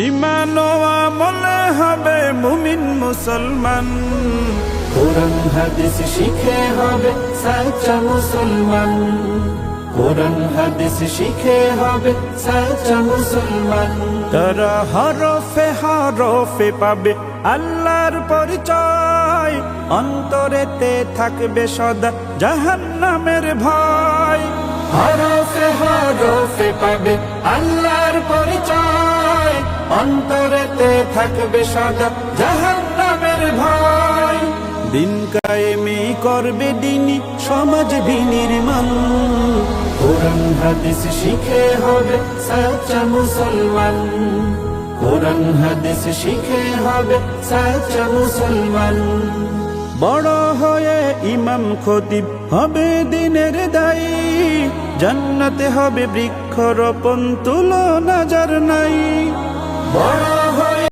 ঈমান ও আমলে হবে মুমিন মুসলমান। কোরআন হাদিস শিখে হবে সাচ্চা মুসলমান। কোরআন হাদিস শিখে হবে সাচ্চা মুসলমান। তারা হরফে হরফে পাবে আল্লাহর পরিচয়, অন্তরেতে থাকবে সদা জাহান্নামের ভয়। হরফে হরফে পাবে আল্লাহর পরিচয়, অন্তরেতে থাকবে সদা জাহান্নামের ভয়। দিন কায়েমে করবে দিনী সমাজ বিনির্মাণ। কোরআন হাদিস শিখে হবে সাচ্চা মুসলমান। কোরআন হাদিস শিখে হবে সাচ্চা মুসলমান। বড় হয়ে ইমাম খতিব হবে দিনের দায়ী, জান্নাতে হবে বৃক্ষরোপণ তুলনা যার নাই।